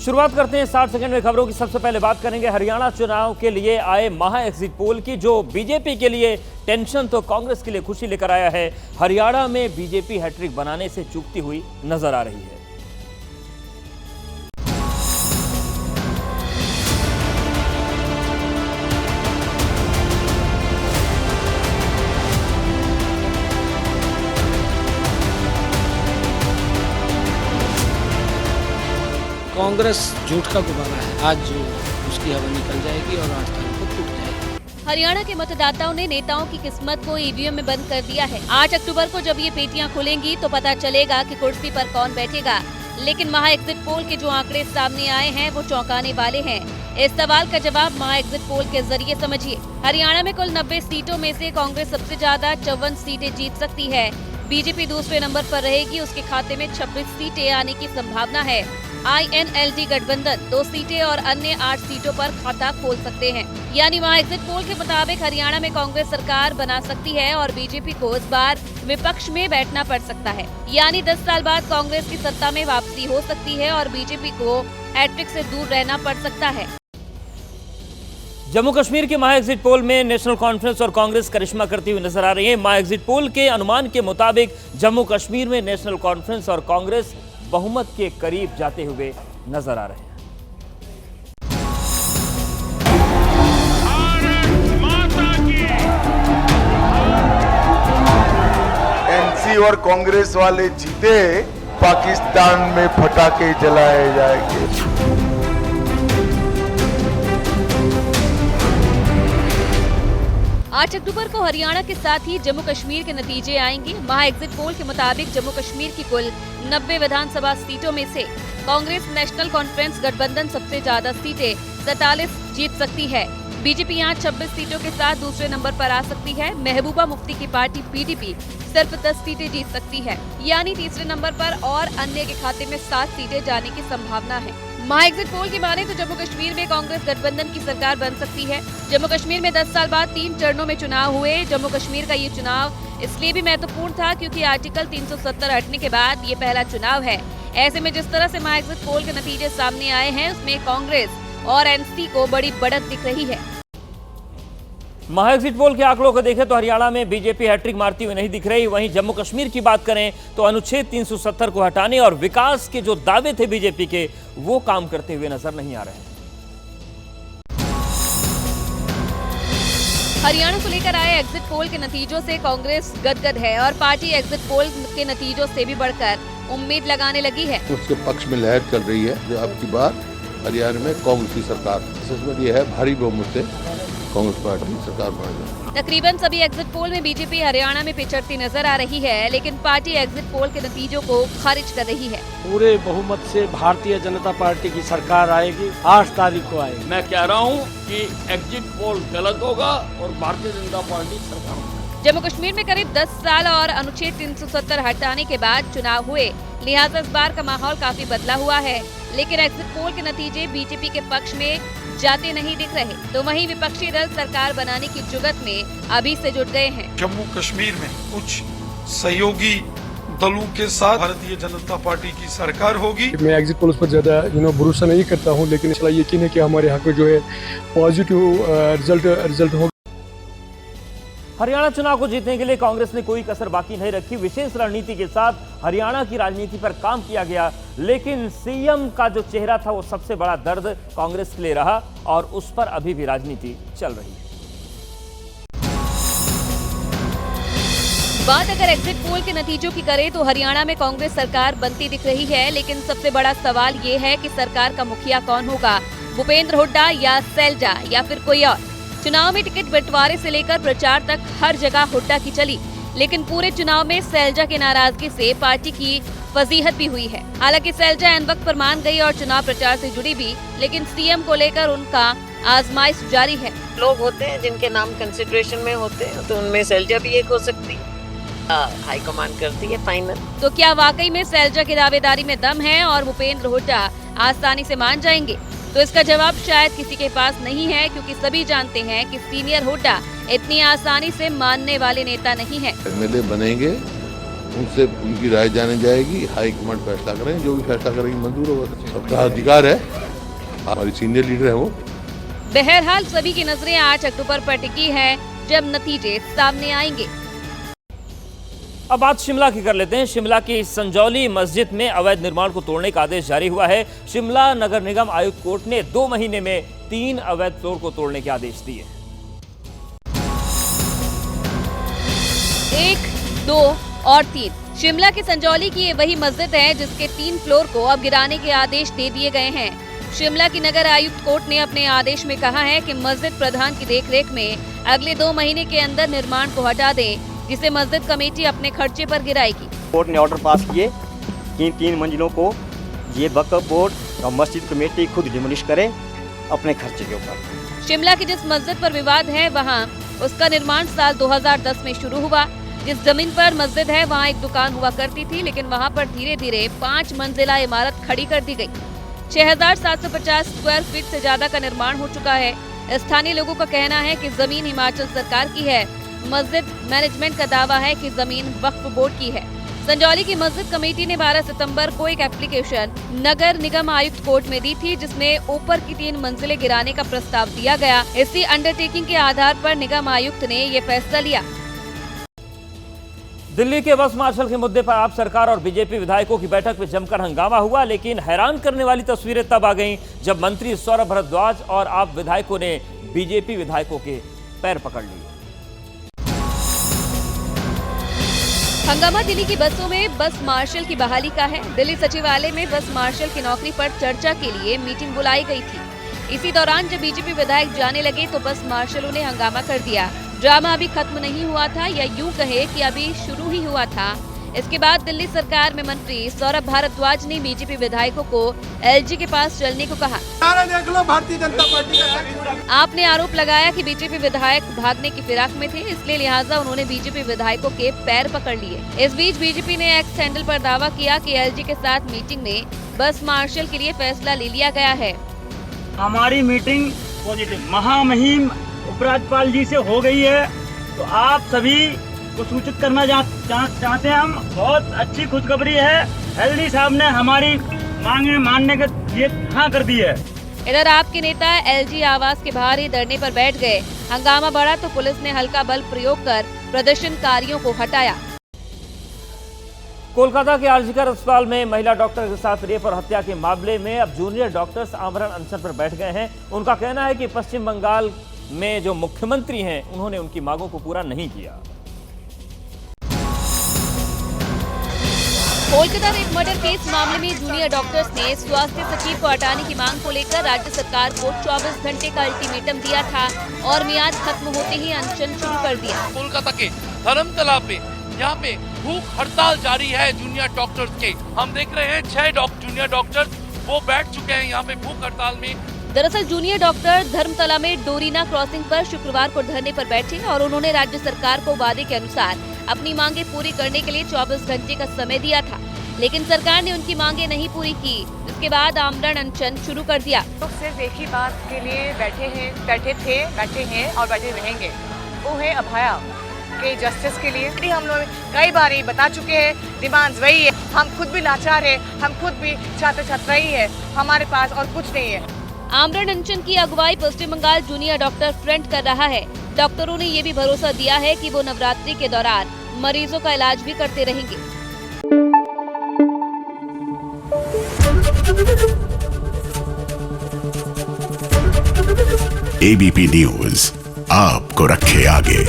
शुरुआत करते हैं 60 सेकंड में खबरों की। सबसे पहले बात करेंगे हरियाणा चुनाव के लिए आए महा एग्जिट पोल की, जो बीजेपी के लिए टेंशन तो कांग्रेस के लिए खुशी लेकर आया है। हरियाणा में बीजेपी हैट्रिक बनाने से चूकती हुई नजर आ रही है। कांग्रेस झूठ का गुब्बारा है। आज उसकी हवा निकल जाएगी और 8 तारीख को टूट जाएगी। हरियाणा के मतदाताओं ने नेताओं की किस्मत को ईवीएम में बंद कर दिया है। 8 अक्टूबर को जब ये पेटियां खुलेंगी तो पता चलेगा कि कुर्सी पर कौन बैठेगा। लेकिन महा एग्जिट पोल के जो आंकड़े सामने आए हैं वो चौंकाने वाले हैं। इस सवाल का जवाब महा एग्जिट पोल के जरिए समझिए। हरियाणा में कुल 90 सीटों में से कांग्रेस सबसे ज्यादा 54 सीटें जीत सकती है। बीजेपी दूसरे नंबर पर रहेगी, उसके खाते में 26 सीटें आने की संभावना है। INLD गठबंधन 2 सीटें और अन्य 8 सीटों पर खाता खोल सकते हैं। यानी वहाँ एग्जिट पोल के मुताबिक हरियाणा में कांग्रेस सरकार बना सकती है और बीजेपी को इस बार विपक्ष में बैठना पड़ सकता है। यानी 10 साल बाद कांग्रेस की सत्ता में वापसी हो सकती है और बीजेपी को हैट्रिक से दूर रहना पड़ सकता है। जम्मू कश्मीर के महा एग्जिट पोल में नेशनल कॉन्फ्रेंस और कांग्रेस करिश्मा करती हुई नजर आ रही है। महा एग्जिट पोल के अनुमान के मुताबिक जम्मू कश्मीर में नेशनल कॉन्फ्रेंस और कांग्रेस बहुमत के करीब जाते हुए नजर आ रहे हैं। एनसी और कांग्रेस वाले जीते, पाकिस्तान में पटाखे जलाए जाएंगे। 8 अक्टूबर को हरियाणा के साथ ही जम्मू कश्मीर के नतीजे आएंगे। महा एग्जिट पोल के मुताबिक जम्मू कश्मीर की कुल 90 विधानसभा सीटों में से कांग्रेस नेशनल कॉन्फ्रेंस गठबंधन सबसे ज्यादा सीटें 47 जीत सकती है। बीजेपी यहाँ 26 सीटों के साथ दूसरे नंबर पर आ सकती है। महबूबा मुफ्ती की पार्टी PDP सिर्फ 10 सीटें जीत सकती है, यानी तीसरे नंबर पर, और अन्य के खाते में 7 सीटें जाने की संभावना है। महा एग्जिट पोल की माने तो जम्मू कश्मीर में कांग्रेस गठबंधन की सरकार बन सकती है। जम्मू कश्मीर में 10 साल बाद 3 चरणों में चुनाव हुए। जम्मू कश्मीर का ये चुनाव इसलिए भी महत्वपूर्ण था क्योंकि आर्टिकल 370 हटने के बाद ये पहला चुनाव है। ऐसे में जिस तरह से महा एग्जिट पोल के नतीजे सामने आए हैं, उसमें कांग्रेस और NC को बड़ी बढ़त दिख रही है। महा एग्जिट पोल के आंकड़ों को देखें तो हरियाणा में बीजेपी हैट्रिक मारती हुई नहीं दिख रही। वहीं जम्मू कश्मीर की बात करें तो अनुच्छेद 370 को हटाने और विकास के जो दावे थे बीजेपी के, वो काम करते हुए नजर नहीं आ रहे हैं। हरियाणा को लेकर आए एग्जिट पोल के नतीजों से कांग्रेस गदगद है और पार्टी एग्जिट पोल के नतीजों से भी बढ़कर उम्मीद लगाने लगी है। उसके पक्ष में लहर चल रही है जो अब की बार हरियाणा में कांग्रेस की सरकार, इसमें यह है भारी बहुमत से कांग्रेस पार्टी सरकार बनेगी। तकरीबन सभी एग्जिट पोल में बीजेपी हरियाणा में पिछड़ती नजर आ रही है, लेकिन पार्टी एग्जिट पोल के नतीजों को खारिज कर रही है। पूरे बहुमत से भारतीय जनता पार्टी की सरकार आएगी, 8 तारीख को आएगी। मैं कह रहा हूँ कि एग्जिट पोल गलत होगा और भारतीय जनता पार्टी सरकार। जम्मू कश्मीर में करीब 10 साल और अनुच्छेद 370 हटाने के बाद चुनाव हुए, लिहाजा इस बार का माहौल काफी बदला हुआ है। लेकिन एग्जिट पोल के नतीजे बीजेपी के पक्ष में जाते नहीं दिख रहे, तो वहीं विपक्षी दल सरकार बनाने की जुगत में अभी से जुट गए हैं। जम्मू कश्मीर में कुछ सहयोगी दलों के साथ भारतीय जनता पार्टी की सरकार होगी। मैं एग्जिट पोल्स पर ज्यादा भरोसा नहीं करता हूं, लेकिन इसलिए यकीन है कि हमारे हक में जो है पॉजिटिव रिजल्ट होगा। हरियाणा चुनाव को जीतने के लिए कांग्रेस ने कोई कसर बाकी नहीं रखी। विशेष रणनीति के साथ हरियाणा की राजनीति पर काम किया गया, लेकिन सीएम का जो चेहरा था वो सबसे बड़ा दर्द कांग्रेस के लिए रहा और उस पर अभी भी राजनीति चल रही है। बात अगर एग्जिट पोल के नतीजों की करें तो हरियाणा में कांग्रेस सरकार बनती दिख रही है, लेकिन सबसे बड़ा सवाल ये है कि सरकार का मुखिया कौन होगा, भूपेंद्र हुड्डा या सैलजा या फिर कोई और। चुनाव में टिकट बंटवारे से लेकर प्रचार तक हर जगह हुड्डा की चली, लेकिन पूरे चुनाव में सैलजा की नाराजगी से पार्टी की फजीहत भी हुई है। हालांकि सैलजा एन वक्त पर मान गई और चुनाव प्रचार से जुड़ी भी, लेकिन सीएम को लेकर उनका आजमाइश जारी है। लोग होते हैं जिनके नाम कंसिडरेशन में होते हैं, तो उनमें सैलजा भी एक हो सकती है। हाई कमांड करती है फाइनल। तो क्या वाकई में सैलजा की दावेदारी में दम है और भूपेंद्र हुड्डा आसानी से मान जाएंगे? तो इसका जवाब शायद किसी के पास नहीं है, क्योंकि सभी जानते हैं कि सीनियर हुड्डा इतनी आसानी से मानने वाले नेता नहीं है। एमएलए बनेंगे, उनसे उनकी राय जानी जाएगी, हाई कमांड फैसला करेंगे, जो भी फैसला करेंगे मंजूर होगा। सबका अधिकार है हमारी सीनियर लीडर है वो। बहरहाल सभी की नजरें 8 अक्टूबर पर टिकी है, जब नतीजे सामने आएंगे। अब बात शिमला की कर लेते हैं। शिमला की संजौली मस्जिद में अवैध निर्माण को तोड़ने का आदेश जारी हुआ है। शिमला नगर निगम आयुक्त कोर्ट ने 2 महीने में 3 अवैध फ्लोर को तोड़ने के आदेश दिए। 1, 2 और 3 शिमला के संजौली की ये वही मस्जिद है जिसके 3 फ्लोर को अब गिराने के आदेश दे दिए गए हैं। शिमला की नगर आयुक्त कोर्ट ने अपने आदेश में कहा है कि मस्जिद प्रधान की देखरेख में अगले 2 महीने के अंदर निर्माण को हटा दें, जिसे मस्जिद कमेटी अपने खर्चे पर गिराएगी। कोर्ट ने ऑर्डर पास किए कि 3 मंजिलों को ये वक्फ बोर्ड और मस्जिद कमेटी खुद डिमोलिश करे अपने खर्चे के ऊपर। शिमला की जिस मस्जिद पर विवाद है वहां उसका निर्माण साल 2010 में शुरू हुआ। जिस जमीन पर मस्जिद है वहां एक दुकान हुआ करती थी, लेकिन वहां पर धीरे धीरे 5 मंजिला इमारत खड़ी कर दी गई। 6750 स्क्वायर फीट से ज्यादा का निर्माण हो चुका है। स्थानीय लोगों का कहना है कि जमीन हिमाचल सरकार की है। मस्जिद मैनेजमेंट का दावा है कि जमीन वक्फ बोर्ड की है। संजौली की मस्जिद कमेटी ने 12 सितंबर को एक एप्लीकेशन नगर निगम आयुक्त कोर्ट में दी थी, जिसमें ऊपर की 3 मंजिलें गिराने का प्रस्ताव दिया गया। इसी अंडरटेकिंग के आधार पर निगम आयुक्त ने ये फैसला लिया। दिल्ली के बस मार्शल के मुद्दे पर आप सरकार और बीजेपी विधायकों की बैठक में जमकर हंगामा हुआ, लेकिन हैरान करने वाली तस्वीरें तब आ गईं जब मंत्री सौरभ भारद्वाज और आप विधायकों ने बीजेपी विधायकों के पैर पकड़ लिए। हंगामा दिल्ली की बसों में बस मार्शल की बहाली का है। दिल्ली सचिवालय में बस मार्शल की नौकरी पर चर्चा के लिए मीटिंग बुलाई गई थी। इसी दौरान जब बीजेपी विधायक जाने लगे तो बस मार्शलों ने हंगामा कर दिया। ड्रामा अभी खत्म नहीं हुआ था, या यूं कहे कि अभी शुरू ही हुआ था। इसके बाद दिल्ली सरकार में मंत्री सौरभ भारद्वाज ने बीजेपी विधायकों को एलजी के पास चलने को कहा। देख लो भारतीय जनता पार्टी का। आपने आरोप लगाया कि बीजेपी विधायक भागने की फिराक में थे, इसलिए लिहाजा उन्होंने बीजेपी विधायकों के पैर पकड़ लिए। इस बीच बीजेपी ने एक्स हैंडल पर दावा किया कि एलजी के साथ मीटिंग में बस मार्शल के लिए फैसला ले लिया गया है। हमारी मीटिंग पॉजिटिव महामहिम उपराज्यपाल जी से हो गई है, तो आप सभी को सूचित करना चाहते हैं। हम बहुत अच्छी खुशखबरी है, एलजी साहब ने हमारी मांगे मानने के लिए हाँ कर दी है। इधर आपके नेता एलजी आवास के बाहर ही धरने पर बैठ गए। हंगामा बढ़ा तो पुलिस ने हल्का बल प्रयोग कर प्रदर्शनकारियों को हटाया। कोलकाता के आरजीकर अस्पताल में महिला डॉक्टर के साथ रेप और हत्या के मामले में अब जूनियर डॉक्टर्स आमरण अनशन पर बैठ गए हैं। उनका कहना है कि पश्चिम बंगाल में जो मुख्यमंत्री हैं उन्होंने उनकी मांगों को पूरा नहीं किया। कोलकाता रेप मर्डर केस मामले में जूनियर डॉक्टर्स ने स्वास्थ्य सचिव को हटाने की मांग को लेकर राज्य सरकार को 24 घंटे का अल्टीमेटम दिया था और मियाद खत्म होते ही अनशन शुरू कर दिया। कोलकाता के धर्मतला पे यहाँ पे भूख हड़ताल जारी है जूनियर डॉक्टर्स के। हम देख रहे हैं 6 जूनियर डॉक्टर्स वो बैठ चुके हैं यहाँ पे भूख हड़ताल में। दरअसल जूनियर डॉक्टर धर्मतला में डोरीना क्रॉसिंग पर शुक्रवार को धरने पर बैठे और उन्होंने राज्य सरकार को वादे के अनुसार अपनी मांगे पूरी करने के लिए 24 घंटे का समय दिया था, लेकिन सरकार ने उनकी मांगे नहीं पूरी की, जिसके बाद आमरण अनशन शुरू कर दिया। लोग सिर्फ एक ही बात के लिए बैठे हैं और बैठे रहेंगे, वो है अभया के जस्टिस के लिए। हम लोग कई बार ही बता चुके हैं, डिमांड्स वही है। हम खुद भी लाचार है, हम खुद भी छात्र छात्रा ही है, हमारे पास और कुछ नहीं है। आमरण अनशन की अगुवाई पश्चिम बंगाल जूनियर डॉक्टर फ्रंट कर रहा है। डॉक्टरों ने ये भी भरोसा दिया है कि वो नवरात्रि के दौरान मरीजों का इलाज भी करते रहेंगे। एबीपी न्यूज आपको रखे आगे।